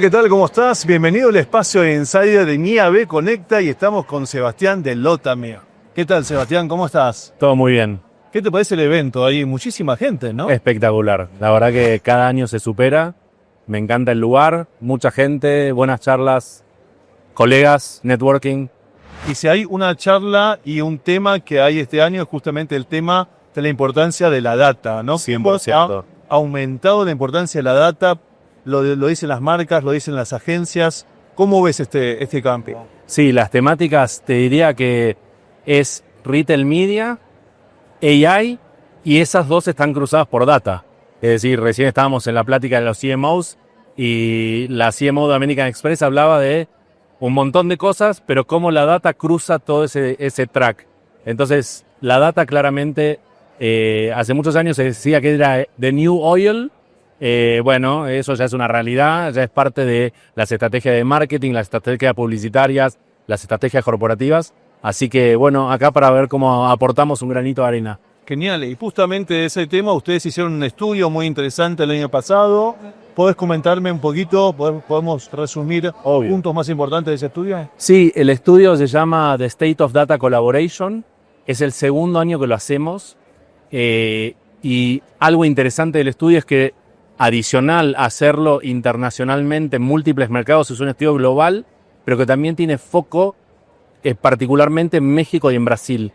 Hola, ¿qué tal? ¿Cómo estás? Bienvenido al espacio de Insider de IAB Conecta y estamos con Sebastián de Lotame. ¿Qué tal, Sebastián? ¿Cómo estás? Todo muy bien, ¿Qué te parece el evento? Hay muchísima gente, ¿no? espectacular. La verdad que cada año se supera. Me encanta el lugar, mucha gente, buenas charlas, colegas, networking. Y si hay una charla y un tema que hay este año, es justamente el tema de la importancia de la data, ¿no? 100%. Ha aumentado la importancia de la data, lo dicen las marcas, lo dicen las agencias. ¿Cómo ves este cambio? Sí, las temáticas te diría que es retail media, AI y esas dos están cruzadas por data. Es decir, recién estábamos en la plática de los CMOs y la CMO de American Express hablaba de un montón de cosas, pero cómo la data cruza todo ese track. Entonces, la data claramente, hace muchos años se decía que era the new oil. Bueno, eso ya es una realidad, ya es parte de las estrategias de marketing, las estrategias publicitarias, las estrategias corporativas. Así que, bueno, acá para ver cómo aportamos un granito de arena. Genial, y justamente de ese tema ustedes hicieron un estudio muy interesante el año pasado. ¿Podés comentarme un poquito? ¿Podemos resumir Obvio. puntos más importantes de ese estudio? Sí, el estudio se llama The State of Data Collaboration. Es el segundo año que lo hacemos. Y algo interesante del estudio es que, adicional a hacerlo internacionalmente en múltiples mercados, es un estudio global, pero que también tiene foco particularmente en México y en Brasil.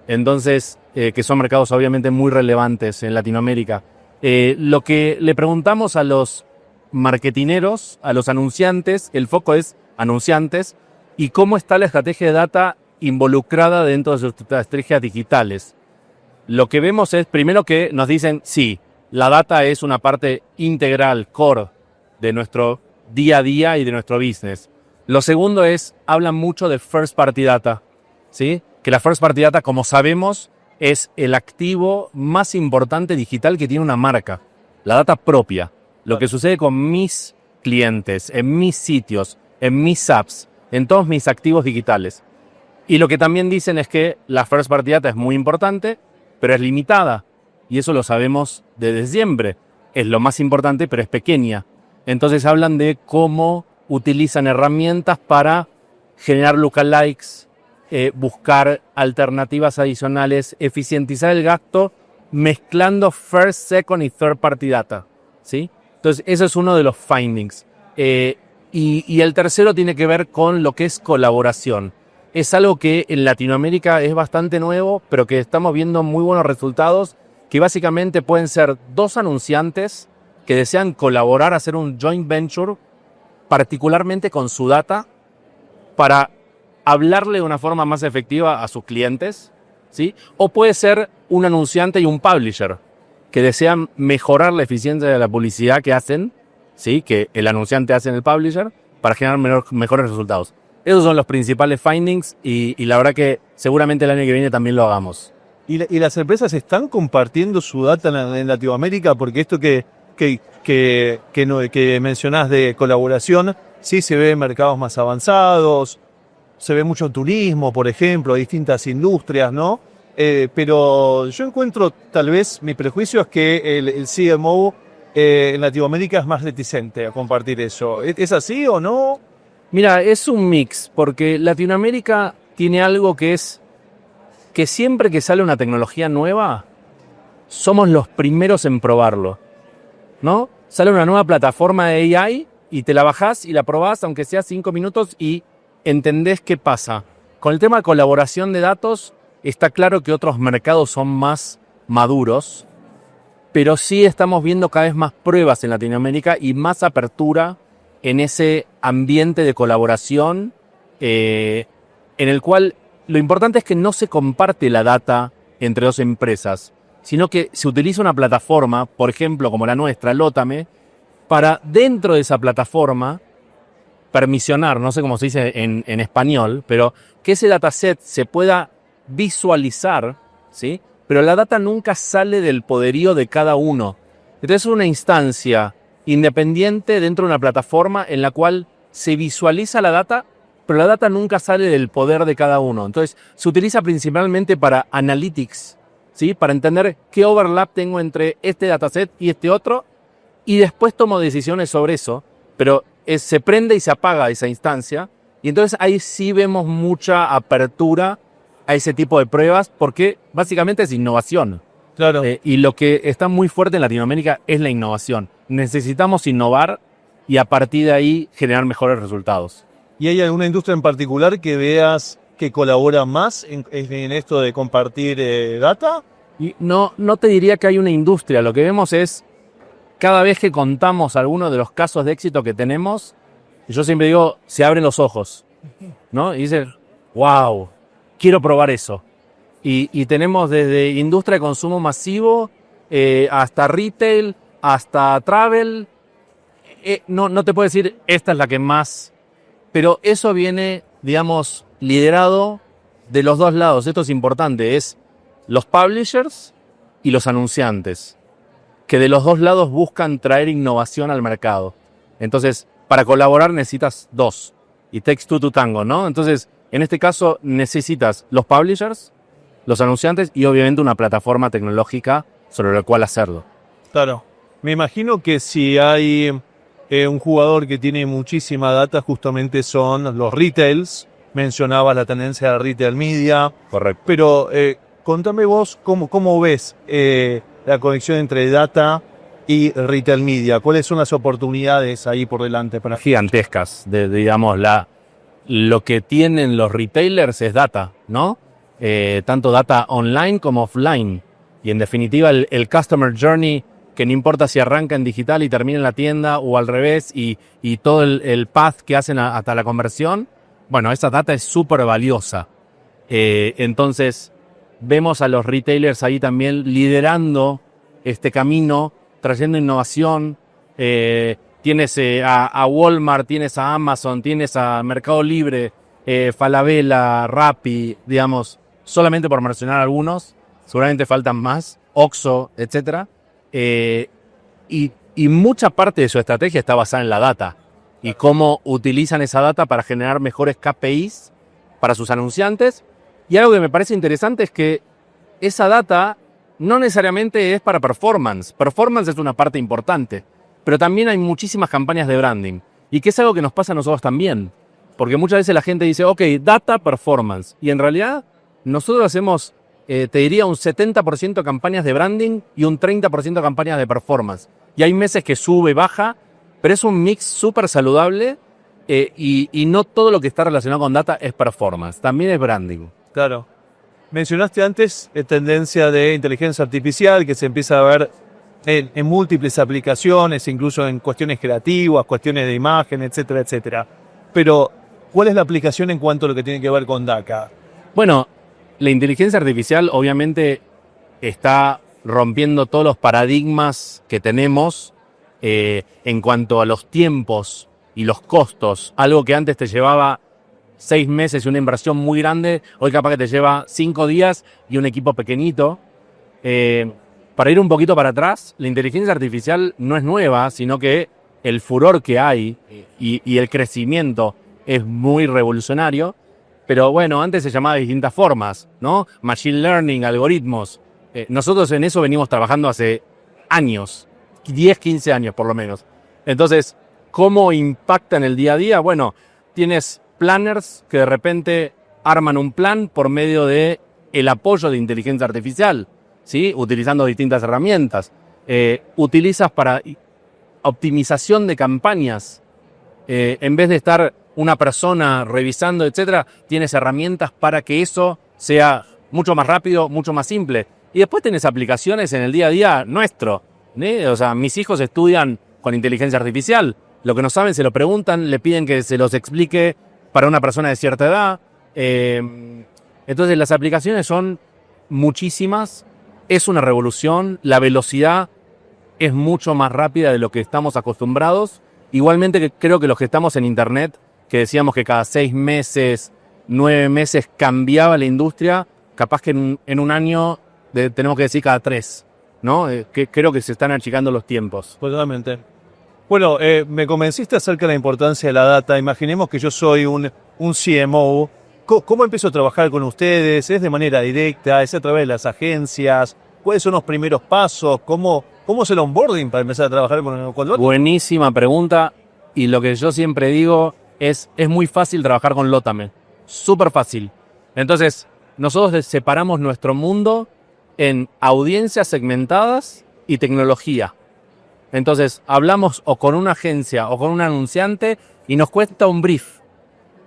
Entonces, que son mercados obviamente muy relevantes en Latinoamérica. Lo que le preguntamos a los marketineros, a los anunciantes, el foco es anunciantes, y cómo está la estrategia de data involucrada dentro de sus estrategias digitales. Lo que vemos es, primero, que nos dicen, sí, la data es una parte integral, core, de nuestro día a día y de nuestro business. Lo segundo es, hablan mucho de first party data, ¿sí? Que la first party data, como sabemos, es el activo más importante digital que tiene una marca, la data propia. Lo que sucede con mis clientes, en mis sitios, en mis apps, en todos mis activos digitales. Y lo que también dicen es que la first party data es muy importante, pero es limitada. Y eso lo sabemos desde siempre. Es lo más importante, pero es pequeña. Entonces hablan de cómo utilizan herramientas para generar lookalikes, buscar alternativas adicionales, eficientizar el gasto, mezclando first, second y third party data, ¿sí? Entonces, eso es uno de los findings. Y el tercero tiene que ver con lo que es colaboración. Es algo que en Latinoamérica es bastante nuevo, pero que estamos viendo muy buenos resultados, que básicamente pueden ser dos anunciantes que desean colaborar, hacer un joint venture, particularmente con su data, para hablarle de una forma más efectiva a sus clientes, ¿sí? O puede ser un anunciante y un publisher que desean mejorar la eficiencia de la publicidad que hacen, ¿sí? Que el anunciante hace en el publisher, para generar mejores resultados. Esos son los principales findings y la verdad que seguramente el año que viene también lo hagamos. ¿Y las empresas están compartiendo su data en Latinoamérica? Porque esto que mencionás de colaboración, sí se ve en mercados más avanzados, se ve mucho turismo, por ejemplo, distintas industrias, ¿no? Pero yo encuentro, tal vez, mi prejuicio es que el CMO en Latinoamérica es más reticente a compartir eso. ¿Es así o no? Mira, es un mix, porque Latinoamérica tiene algo que es que siempre que sale una tecnología nueva, somos los primeros en probarlo, ¿no? Sale una nueva plataforma de AI y te la bajás y la probás, aunque sea 5 minutos, y entendés qué pasa. Con el tema de colaboración de datos, está claro que otros mercados son más maduros, pero sí estamos viendo cada vez más pruebas en Latinoamérica y más apertura en ese ambiente de colaboración, en el cual lo importante es que no se comparte la data entre dos empresas, sino que se utiliza una plataforma, por ejemplo, como la nuestra, Lotame, para dentro de esa plataforma permisionar, no sé cómo se dice en español, pero que ese dataset se pueda visualizar, ¿sí? Pero la data nunca sale del poderío de cada uno. Entonces es una instancia independiente dentro de una plataforma en la cual se visualiza la data, pero la data nunca sale del poder de cada uno. Entonces se utiliza principalmente para analytics, ¿sí? Para entender qué overlap tengo entre este dataset y este otro, y después tomo decisiones sobre eso, pero se prende y se apaga esa instancia. Y entonces ahí sí vemos mucha apertura a ese tipo de pruebas porque básicamente es innovación. Claro. Y lo que está muy fuerte en Latinoamérica es la innovación. Necesitamos innovar y a partir de ahí generar mejores resultados. ¿Y hay alguna industria en particular que veas que colabora más en esto de compartir data? Y no te diría que hay una industria. Lo que vemos es, cada vez que contamos algunos de los casos de éxito que tenemos, yo siempre digo, se abren los ojos, ¿no? Y dicen, wow, quiero probar eso. Y tenemos desde industria de consumo masivo hasta retail, hasta travel. No te puedo decir, esta es la que más... Pero eso viene, digamos, liderado de los dos lados. Esto es importante, es los publishers y los anunciantes, que de los dos lados buscan traer innovación al mercado. Entonces, para colaborar necesitas dos. Y takes two to tango, ¿no? Entonces, en este caso necesitas los publishers, los anunciantes y obviamente una plataforma tecnológica sobre la cual hacerlo. Claro. Me imagino que si hay un jugador que tiene muchísima data, justamente son los retails. Mencionabas la tendencia de retail media. Correcto. Pero contame vos cómo ves la conexión entre data y retail media. ¿Cuáles son las oportunidades ahí por delante para gigantescas? Digamos, lo que tienen los retailers es data, ¿no? Tanto data online como offline. Y en definitiva el customer journey, que no importa si arranca en digital y termina en la tienda o al revés, y todo el path que hacen hasta la conversión, bueno, esa data es súper valiosa. Entonces, vemos a los retailers ahí también liderando este camino, trayendo innovación. Tienes a Walmart, tienes a Amazon, tienes a Mercado Libre, Falabella, Rappi, digamos, solamente por mencionar algunos, seguramente faltan más, Oxxo, etcétera. Y mucha parte de su estrategia está basada en la data y cómo utilizan esa data para generar mejores KPIs para sus anunciantes. Y algo que me parece interesante es que esa data no necesariamente es para performance. Performance es una parte importante, pero también hay muchísimas campañas de branding y que es algo que nos pasa a nosotros también. Porque muchas veces la gente dice, ok, data, performance. Y en realidad nosotros hacemos, te diría, un 70% campañas de branding y un 30% campañas de performance. Y hay meses que sube, baja, pero es un mix súper saludable y no todo lo que está relacionado con data es performance, también es branding. Claro. Mencionaste antes tendencia de inteligencia artificial que se empieza a ver en múltiples aplicaciones, incluso en cuestiones creativas, cuestiones de imagen, etcétera, etcétera. Pero, ¿cuál es la aplicación en cuanto a lo que tiene que ver con data? Bueno, la inteligencia artificial obviamente está rompiendo todos los paradigmas que tenemos en cuanto a los tiempos y los costos. Algo que antes te llevaba 6 meses y una inversión muy grande, hoy capaz que te lleva 5 días y un equipo pequeñito. Para ir un poquito para atrás, la inteligencia artificial no es nueva, sino que el furor que hay y el crecimiento es muy revolucionario. Pero bueno, antes se llamaba de distintas formas, ¿no? Machine learning, algoritmos. Nosotros en eso venimos trabajando hace años, 10, 15 años por lo menos. Entonces, ¿cómo impacta en el día a día? Bueno, tienes planners que de repente arman un plan por medio de el apoyo de inteligencia artificial, ¿sí? Utilizando distintas herramientas. Utilizas para optimización de campañas. En vez de estar una persona revisando, etcétera, tienes herramientas para que eso sea mucho más rápido, mucho más simple. Y después tienes aplicaciones en el día a día nuestro, ¿sí? O sea, mis hijos estudian con inteligencia artificial. Lo que no saben se lo preguntan, le piden que se los explique para una persona de cierta edad. Entonces las aplicaciones son muchísimas. Es una revolución. La velocidad es mucho más rápida de lo que estamos acostumbrados. Igualmente creo que los que estamos en Internet, que decíamos que cada 6 meses, 9 meses cambiaba la industria, capaz que en un año tenemos que decir cada 3, ¿no? Que creo que se están achicando los tiempos. Totalmente. Bueno, me convenciste acerca de la importancia de la data. Imaginemos que yo soy un CMO. ¿Cómo empiezo a trabajar con ustedes? ¿Es de manera directa? ¿Es a través de las agencias? ¿Cuáles son los primeros pasos? ¿Cómo es el onboarding para empezar a trabajar con datos? Buenísima pregunta. y lo que yo siempre digo es muy fácil trabajar con Lotame, súper fácil. Entonces, nosotros separamos nuestro mundo en audiencias segmentadas y tecnología. Entonces, hablamos o con una agencia o con un anunciante y nos cuesta un brief.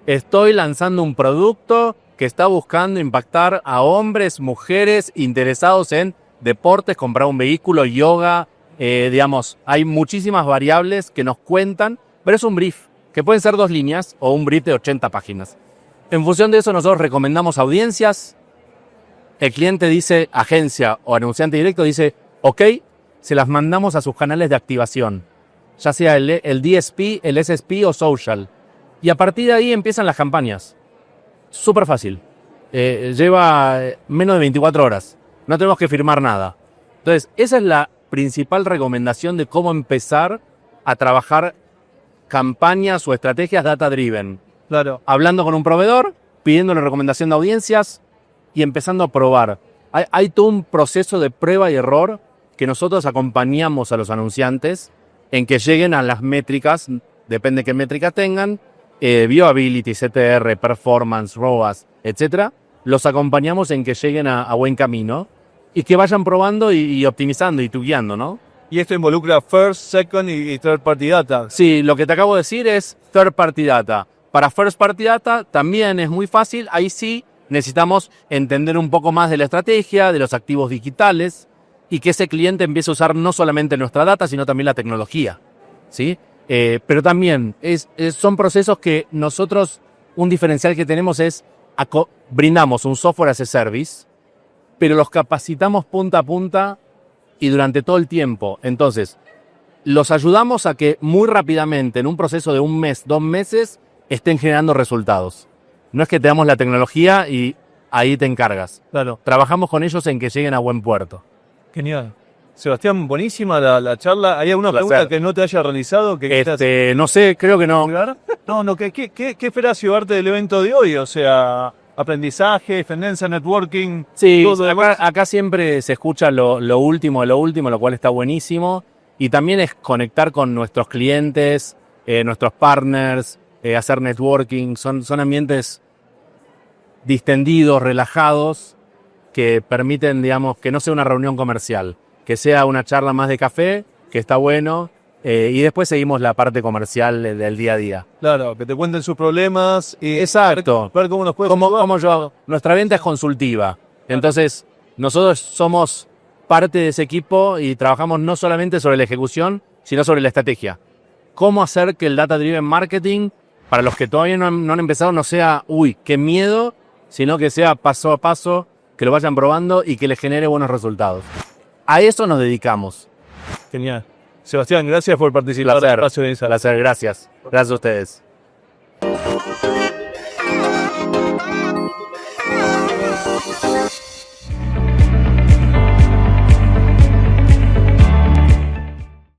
Estoy lanzando un producto que está buscando impactar a hombres, mujeres interesados en deportes, comprar un vehículo, yoga, digamos, hay muchísimas variables que nos cuentan, pero es un brief, que pueden ser 2 líneas o un brief de 80 páginas. En función de eso, nosotros recomendamos audiencias. El cliente dice, agencia o anunciante directo dice, ok, se las mandamos a sus canales de activación, ya sea el DSP, el SSP o social. Y a partir de ahí empiezan las campañas. Súper fácil. Lleva menos de 24 horas. No tenemos que firmar nada. Entonces, esa es la principal recomendación de cómo empezar a trabajar campañas o estrategias data-driven. Claro. Hablando con un proveedor, pidiéndole recomendación de audiencias y empezando a probar. Hay todo un proceso de prueba y error que nosotros acompañamos a los anunciantes en que lleguen a las métricas, depende qué métricas tengan, viewability, CTR, performance, ROAS, etc. Los acompañamos en que lleguen a buen camino y que vayan probando y optimizando y tugueando, ¿no? Y esto involucra first, second y third party data. Sí, lo que te acabo de decir es third party data. Para first party data también es muy fácil. Ahí sí necesitamos entender un poco más de la estrategia, de los activos digitales y que ese cliente empiece a usar no solamente nuestra data, sino también la tecnología, ¿sí? Pero también son procesos que nosotros, un diferencial que tenemos es brindamos un software as a service, pero los capacitamos punta a punta y durante todo el tiempo. Entonces, los ayudamos a que muy rápidamente, en un proceso de 1 mes, 2 meses, estén generando resultados. No es que te damos la tecnología y ahí te encargas. Claro. Trabajamos con ellos en que lleguen a buen puerto. Genial. Sebastián, buenísima la charla. ¿Hay alguna pregunta que no te haya realizado? No sé, creo que no. No, ¿qué esperás llevarte del evento de hoy? O sea, aprendizaje, tendencia, networking. Sí, acá siempre se escucha lo último, lo cual está buenísimo. Y también es conectar con nuestros clientes, nuestros partners, hacer networking. Son ambientes distendidos, relajados, que permiten, digamos, que no sea una reunión comercial, que sea una charla más de café, que está bueno, y después seguimos la parte comercial del día a día. Claro, que te cuenten sus problemas y exacto. Ver cómo nos puede como yo hago. Nuestra venta es consultiva, entonces nosotros somos parte de ese equipo y trabajamos no solamente sobre la ejecución, sino sobre la estrategia. Cómo hacer que el Data Driven Marketing, para los que todavía no han empezado, no sea, uy, qué miedo, sino que sea paso a paso, que lo vayan probando y que les genere buenos resultados. A eso nos dedicamos. Genial. Sebastián, gracias por participar. Placer, gracias. Gracias a ustedes.